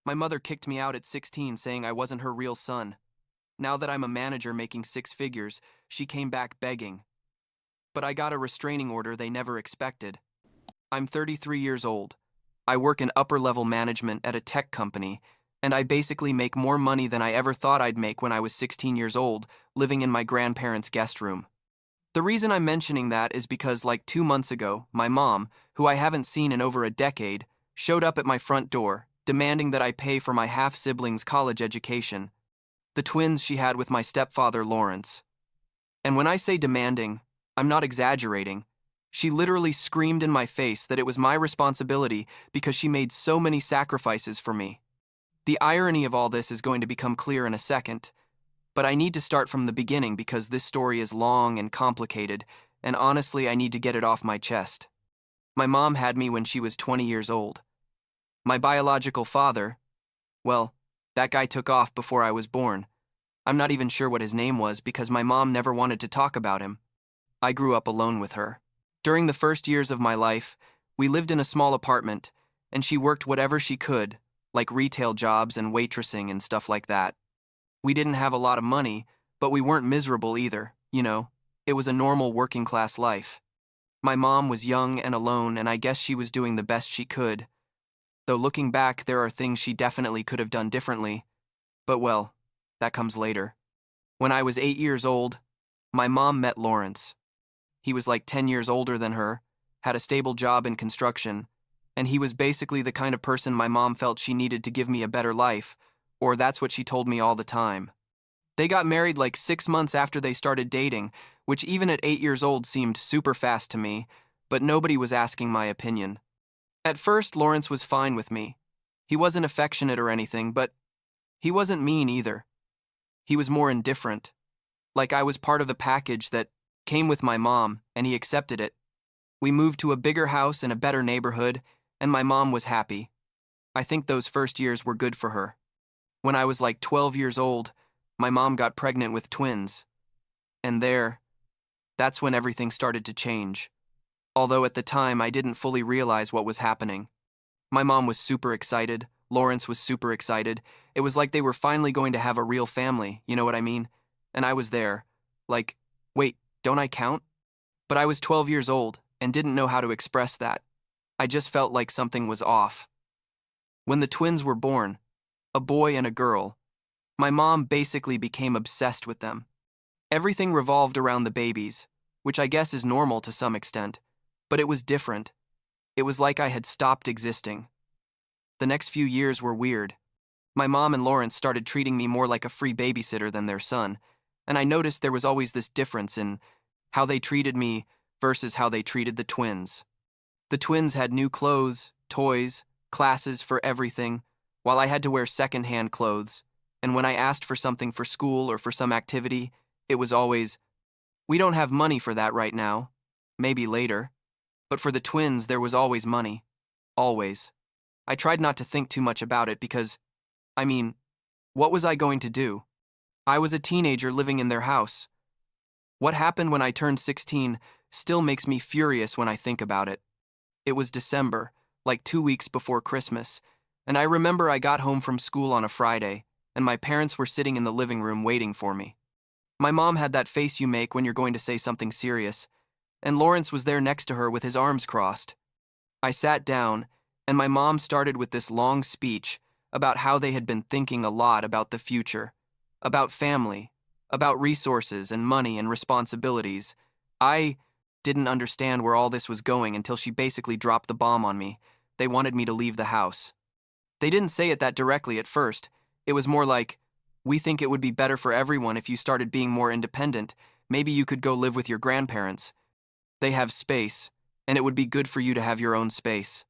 My mother kicked me out at 16 saying I wasn't her real son. Now that I'm a manager making six figures, she came back begging. But I got a restraining order they never expected. I'm 33 years old. I work in upper-level management at a tech company, and I basically make more money than I ever thought I'd make when I was 16 years old, living in my grandparents' guest room. The reason I'm mentioning that is because, like 2 months ago, my mom, who I haven't seen in over a decade, showed up at my front door, demanding that I pay for my half-sibling's college education, the twins she had with my stepfather, Lawrence. And when I say demanding, I'm not exaggerating. She literally screamed in my face that it was my responsibility because she made so many sacrifices for me. The irony of all this is going to become clear in a second, but I need to start from the beginning because this story is long and complicated, and honestly, I need to get it off my chest. My mom had me when she was 20 years old. My biological father, well, that guy took off before I was born. I'm not even sure what his name was because my mom never wanted to talk about him. I grew up alone with her. During the first years of my life, we lived in a small apartment, and she worked whatever she could, like retail jobs and waitressing and stuff like that. We didn't have a lot of money, but we weren't miserable either, you know. It was a normal working-class life. My mom was young and alone, and I guess she was doing the best she could. Though looking back, there are things she definitely could have done differently. But well, that comes later. When I was 8 years old, my mom met Lawrence. He was like 10 years older than her, had a stable job in construction, and he was basically the kind of person my mom felt she needed to give me a better life, or that's what she told me all the time. They got married like 6 months after they started dating, which even at 8 years old seemed super fast to me, but nobody was asking my opinion. At first, Lawrence was fine with me. He wasn't affectionate or anything, but he wasn't mean either. He was more indifferent. Like I was part of the package that came with my mom, and he accepted it. We moved to a bigger house in a better neighborhood, and my mom was happy. I think those first years were good for her. When I was like 12 years old, my mom got pregnant with twins. And that's when everything started to change. Although at the time I didn't fully realize what was happening. My mom was super excited, Lawrence was super excited. It was like they were finally going to have a real family, you know what I mean? And I was there. Like, wait, don't I count? But I was 12 years old and didn't know how to express that. I just felt like something was off. When the twins were born, a boy and a girl, my mom basically became obsessed with them. Everything revolved around the babies, which I guess is normal to some extent, but it was different. It was like I had stopped existing. The next few years were weird. My mom and Lawrence started treating me more like a free babysitter than their son, and I noticed there was always this difference in how they treated me versus how they treated the twins. The twins had new clothes, toys, classes for everything, while I had to wear second-hand clothes, and when I asked for something for school or for some activity, it was always, "We don't have money for that right now. Maybe later." But for the twins, there was always money. Always. I tried not to think too much about it because, what was I going to do? I was a teenager living in their house. What happened when I turned 16 still makes me furious when I think about it. It was December, like 2 weeks before Christmas, and I remember I got home from school on a Friday, and my parents were sitting in the living room waiting for me. My mom had that face you make when you're going to say something serious, and Lawrence was there next to her with his arms crossed. I sat down, and my mom started with this long speech about how they had been thinking a lot about the future, about family, about resources and money and responsibilities. I didn't understand where all this was going until she basically dropped the bomb on me. They wanted me to leave the house. They didn't say it that directly at first. It was more like, "We think it would be better for everyone if you started being more independent. Maybe you could go live with your grandparents. They have space, and it would be good for you to have your own space."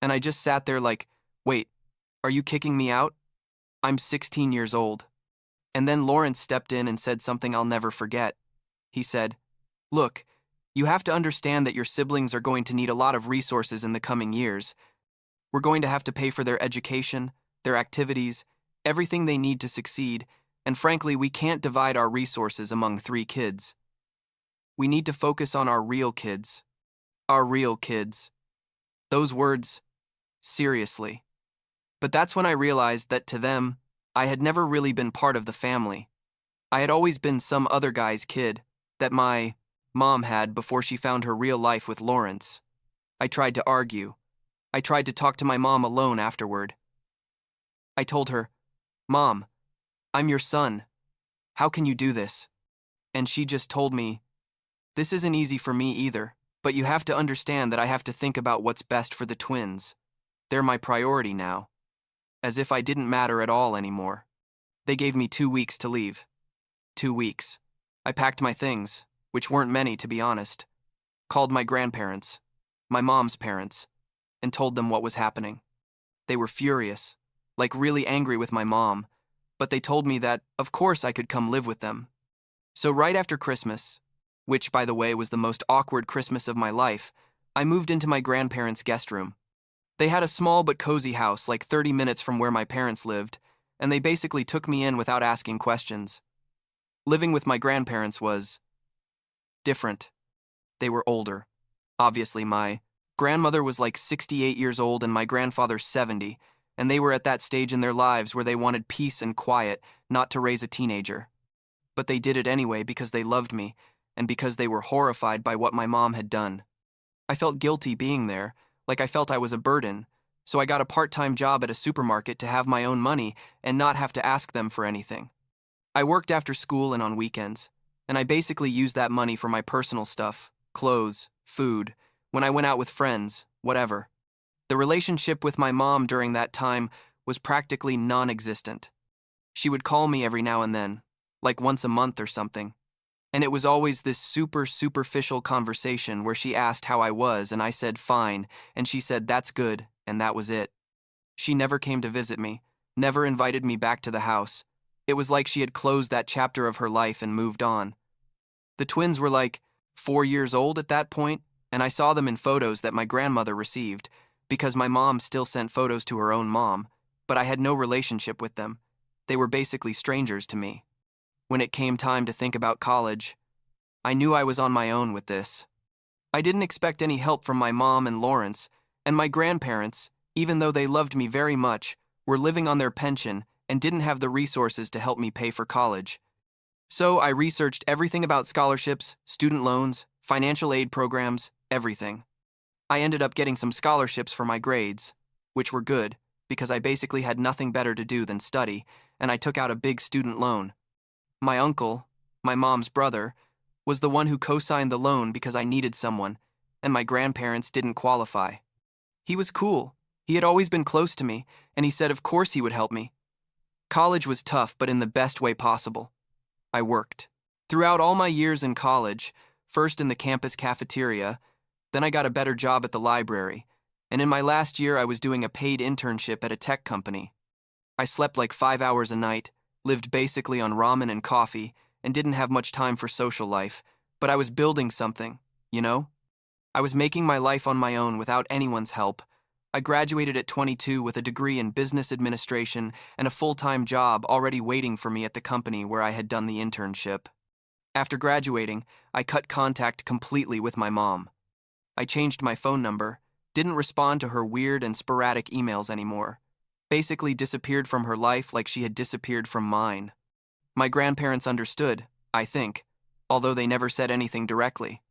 And I just sat there like, wait, are you kicking me out? I'm 16 years old. And then Lawrence stepped in and said something I'll never forget. He said, "Look, you have to understand that your siblings are going to need a lot of resources in the coming years. We're going to have to pay for their education, their activities, everything they need to succeed, and frankly, we can't divide our resources among 3 kids. We need to focus on our real kids. Our real kids." Those words, seriously. But that's when I realized that to them, I had never really been part of the family. I had always been some other guy's kid that my mom had before she found her real life with Lawrence. I tried to argue. I tried to talk to my mom alone afterward. I told her, "Mom, I'm your son. How can you do this?" And she just told me, "This isn't easy for me either, but you have to understand that I have to think about what's best for the twins. They're my priority now." As if I didn't matter at all anymore. They gave me 2 weeks to leave. 2 weeks. I packed my things, which weren't many to be honest, called my grandparents, my mom's parents, and told them what was happening. They were furious, like really angry with my mom, but they told me that, of course, I could come live with them. So right after Christmas, which, by the way, was the most awkward Christmas of my life, I moved into my grandparents' guest room. They had a small but cozy house like 30 minutes from where my parents lived, and they basically took me in without asking questions. Living with my grandparents was different. They were older. Obviously, my grandmother was like 68 years old and my grandfather 70, and they were at that stage in their lives where they wanted peace and quiet, not to raise a teenager. But they did it anyway because they loved me, and because they were horrified by what my mom had done. I felt guilty being there, like I felt I was a burden, so I got a part-time job at a supermarket to have my own money and not have to ask them for anything. I worked after school and on weekends, and I basically used that money for my personal stuff, clothes, food, when I went out with friends, whatever. The relationship with my mom during that time was practically non-existent. She would call me every now and then, like once a month or something. And it was always this super superficial conversation where she asked how I was and I said fine, and she said that's good, and that was it. She never came to visit me, never invited me back to the house. It was like she had closed that chapter of her life and moved on. The twins were like 4 years old at that point, and I saw them in photos that my grandmother received, because my mom still sent photos to her own mom, but I had no relationship with them. They were basically strangers to me. When it came time to think about college, I knew I was on my own with this. I didn't expect any help from my mom and Lawrence, and my grandparents, even though they loved me very much, were living on their pension and didn't have the resources to help me pay for college. So I researched everything about scholarships, student loans, financial aid programs, everything. I ended up getting some scholarships for my grades, which were good, because I basically had nothing better to do than study, and I took out a big student loan. My uncle, my mom's brother, was the one who co-signed the loan because I needed someone, and my grandparents didn't qualify. He was cool. He had always been close to me, and he said of course he would help me. College was tough, but in the best way possible. I worked. Throughout all my years in college, first in the campus cafeteria, then I got a better job at the library, and in my last year I was doing a paid internship at a tech company. I slept like 5 hours a night, lived basically on ramen and coffee, and didn't have much time for social life, but I was building something, you know? I was making my life on my own without anyone's help. I graduated at 22 with a degree in business administration and a full-time job already waiting for me at the company where I had done the internship. After graduating, I cut contact completely with my mom. I changed my phone number, didn't respond to her weird and sporadic emails anymore. Basically disappeared from her life like she had disappeared from mine. My grandparents understood, I think, although they never said anything directly.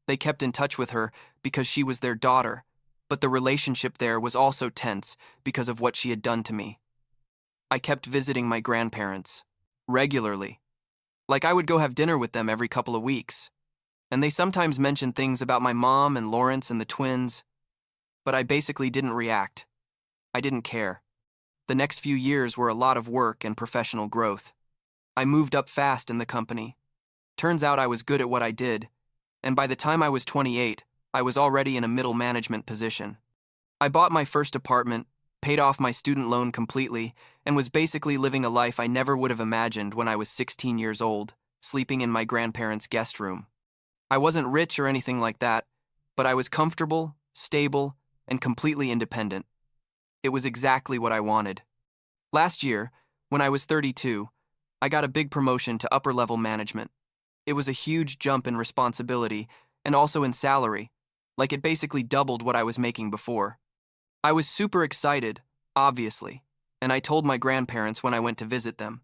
They kept in touch with her because she was their daughter, but the relationship there was also tense because of what she had done to me. I kept visiting my grandparents, regularly. Like I would go have dinner with them every couple of weeks. And they sometimes mentioned things about my mom and Lawrence and the twins, but I basically didn't react. I didn't care. The next few years were a lot of work and professional growth. I moved up fast in the company. Turns out I was good at what I did, and by the time I was 28, I was already in a middle management position. I bought my first apartment, paid off my student loan completely, and was basically living a life I never would have imagined when I was 16 years old, sleeping in my grandparents' guest room. I wasn't rich or anything like that, but I was comfortable, stable, and completely independent. It was exactly what I wanted. Last year, when I was 32, I got a big promotion to upper-level management. It was a huge jump in responsibility and also in salary, like it basically doubled what I was making before. I was super excited, obviously, and I told my grandparents when I went to visit them.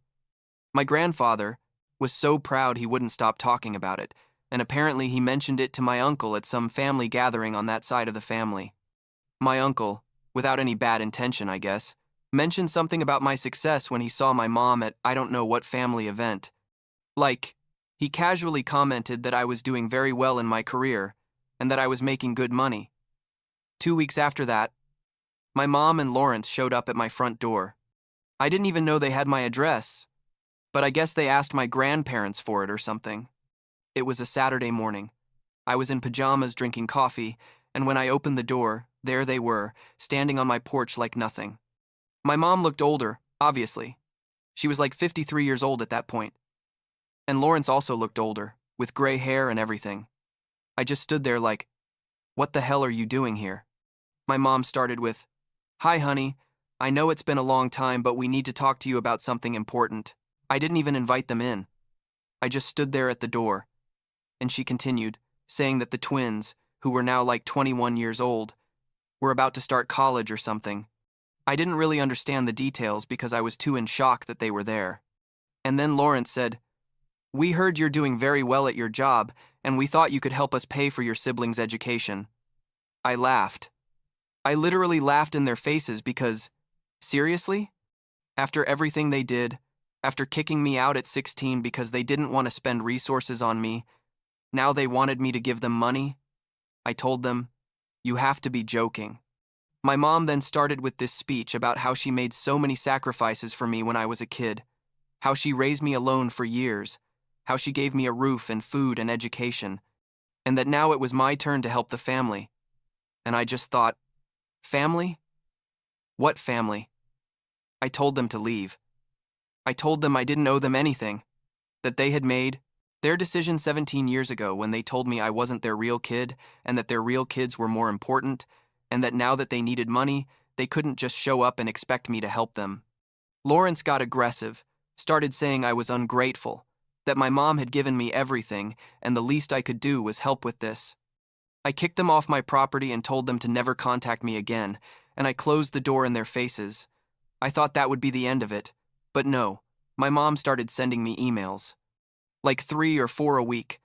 My grandfather was so proud he wouldn't stop talking about it, and apparently he mentioned it to my uncle at some family gathering on that side of the family. My uncle, without any bad intention, I guess, mentioned something about my success when he saw my mom at I don't know what family event. Like, he casually commented that I was doing very well in my career and that I was making good money. 2 weeks after that, my mom and Lawrence showed up at my front door. I didn't even know they had my address, but I guess they asked my grandparents for it or something. It was a Saturday morning. I was in pajamas drinking coffee, and when I opened the door, there they were, standing on my porch like nothing. My mom looked older, obviously. She was like 53 years old at that point. And Lawrence also looked older, with gray hair and everything. I just stood there like, what the hell are you doing here? My mom started with, "Hi, honey. I know it's been a long time, but we need to talk to you about something important." I didn't even invite them in. I just stood there at the door. And she continued, saying that the twins, who were now like 21 years old, were about to start college or something. I didn't really understand the details because I was too in shock that they were there. And then Lawrence said, "We heard you're doing very well at your job, and we thought you could help us pay for your siblings' education." I laughed. I literally laughed in their faces because, seriously? After everything they did, after kicking me out at 16 because they didn't want to spend resources on me, now they wanted me to give them money? I told them, "You have to be joking." My mom then started with this speech about how she made so many sacrifices for me when I was a kid, how she raised me alone for years, how she gave me a roof and food and education, and that now it was my turn to help the family. And I just thought, family? What family? I told them to leave. I told them I didn't owe them anything, that they had made their decision 17 years ago when they told me I wasn't their real kid and that their real kids were more important, and that now that they needed money, they couldn't just show up and expect me to help them. Lawrence got aggressive, started saying I was ungrateful, that my mom had given me everything and the least I could do was help with this. I kicked them off my property and told them to never contact me again, and I closed the door in their faces. I thought that would be the end of it, but no, my mom started sending me emails. Like 3 or 4 a week.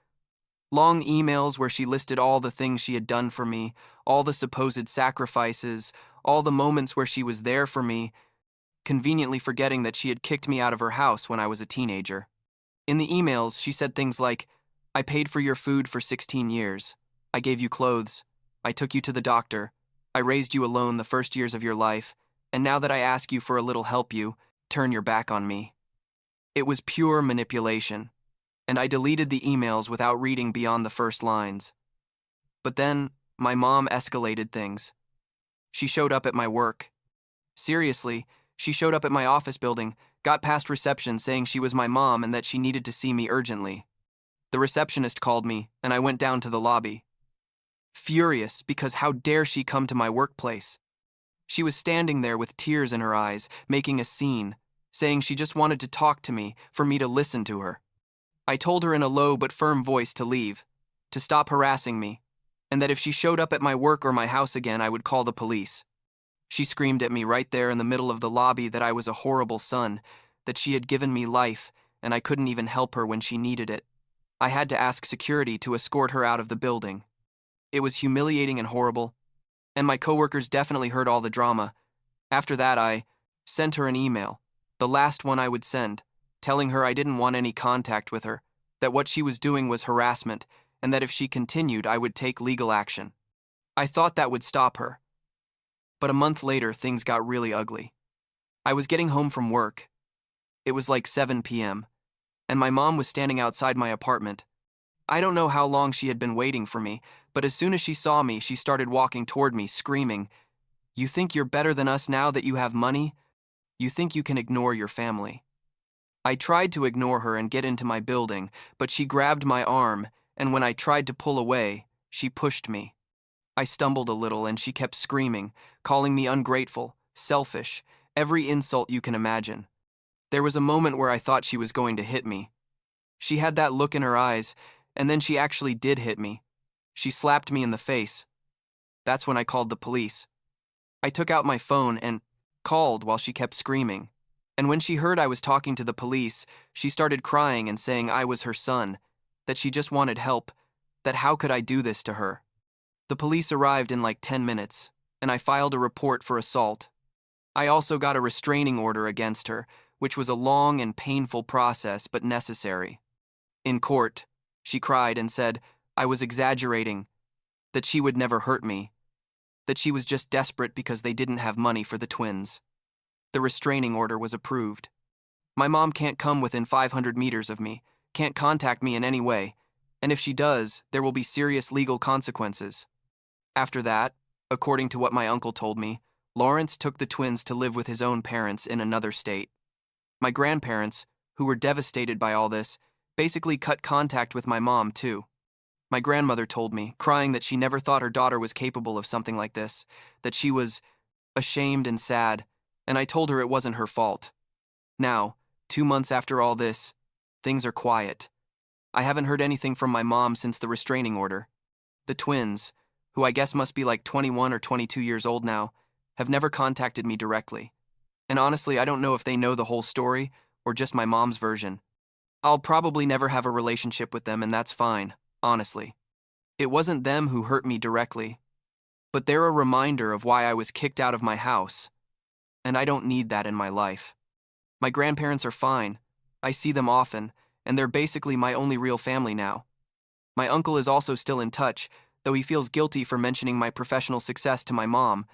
Long emails where she listed all the things she had done for me, all the supposed sacrifices, all the moments where she was there for me, conveniently forgetting that she had kicked me out of her house when I was a teenager. In the emails, she said things like, "I paid for your food for 16 years. I gave you clothes. I took you to the doctor. I raised you alone the first years of your life, and now that I ask you for a little help you, turn your back on me." It was pure manipulation, and I deleted the emails without reading beyond the first lines. But then, my mom escalated things. She showed up at my work. Seriously, she showed up at my office building, got past reception saying she was my mom and that she needed to see me urgently. The receptionist called me, and I went down to the lobby. Furious because how dare she come to my workplace? She was standing there with tears in her eyes, making a scene, saying she just wanted to talk to me, for me to listen to her. I told her in a low but firm voice to leave, to stop harassing me, and that if she showed up at my work or my house again, I would call the police. She screamed at me right there in the middle of the lobby that I was a horrible son, that she had given me life, and I couldn't even help her when she needed it. I had to ask security to escort her out of the building. It was humiliating and horrible, and my coworkers definitely heard all the drama. After that, I sent her an email, the last one I would send, telling her I didn't want any contact with her, that what she was doing was harassment, and that if she continued, I would take legal action. I thought that would stop her. But a month later, things got really ugly. I was getting home from work. It was like 7 p.m., and my mom was standing outside my apartment. I don't know how long she had been waiting for me, but as soon as she saw me, she started walking toward me, screaming, "You think you're better than us now that you have money? You think you can ignore your family?" I tried to ignore her and get into my building, but she grabbed my arm, and when I tried to pull away, she pushed me. I stumbled a little and she kept screaming, calling me ungrateful, selfish, every insult you can imagine. There was a moment where I thought she was going to hit me. She had that look in her eyes, and then she actually did hit me. She slapped me in the face. That's when I called the police. I took out my phone and called while she kept screaming. And when she heard I was talking to the police, she started crying and saying I was her son, that she just wanted help, that how could I do this to her. The police arrived in like 10 minutes, and I filed a report for assault. I also got a restraining order against her, which was a long and painful process but necessary. In court, she cried and said I was exaggerating, that she would never hurt me, that she was just desperate because they didn't have money for the twins. The restraining order was approved. My mom can't come within 500 meters of me, can't contact me in any way, and if she does, there will be serious legal consequences. After that, according to what my uncle told me, Lawrence took the twins to live with his own parents in another state. My grandparents, who were devastated by all this, basically cut contact with my mom, too. My grandmother told me, crying, that she never thought her daughter was capable of something like this, that she was ashamed and sad, and I told her it wasn't her fault. Now, 2 months after all this, things are quiet. I haven't heard anything from my mom since the restraining order. The twins, who I guess must be like 21 or 22 years old now, have never contacted me directly. And honestly, I don't know if they know the whole story or just my mom's version. I'll probably never have a relationship with them, and that's fine, honestly. It wasn't them who hurt me directly, but they're a reminder of why I was kicked out of my house, and I don't need that in my life. My grandparents are fine. I see them often, and they're basically my only real family now. My uncle is also still in touch, though he feels guilty for mentioning my professional success to my mom.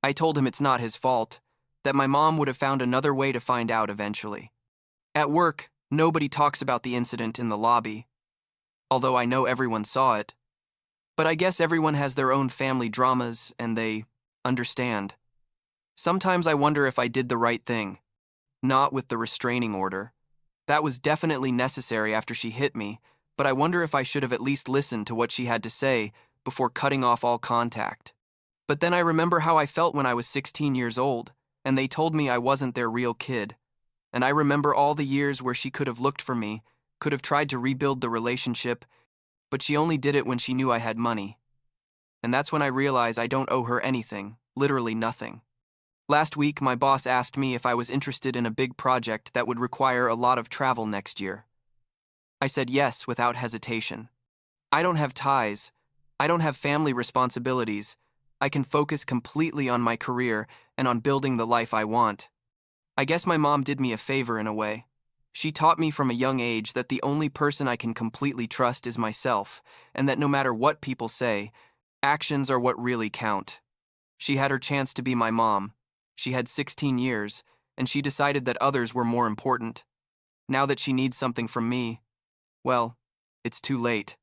I told him it's not his fault, that my mom would have found another way to find out eventually. At work, nobody talks about the incident in the lobby, although I know everyone saw it. But I guess everyone has their own family dramas, and they understand. Sometimes I wonder if I did the right thing, not with the restraining order. That was definitely necessary after she hit me, but I wonder if I should have at least listened to what she had to say before cutting off all contact. But then I remember how I felt when I was 16 years old, and they told me I wasn't their real kid. And I remember all the years where she could have looked for me, could have tried to rebuild the relationship, but she only did it when she knew I had money. And that's when I realized I don't owe her anything, literally nothing. Last week, my boss asked me if I was interested in a big project that would require a lot of travel next year. I said yes without hesitation. I don't have ties. I don't have family responsibilities. I can focus completely on my career and on building the life I want. I guess my mom did me a favor in a way. She taught me from a young age that the only person I can completely trust is myself, and that no matter what people say, actions are what really count. She had her chance to be my mom. She had 16 years, and she decided that others were more important. Now that she needs something from me, well, it's too late.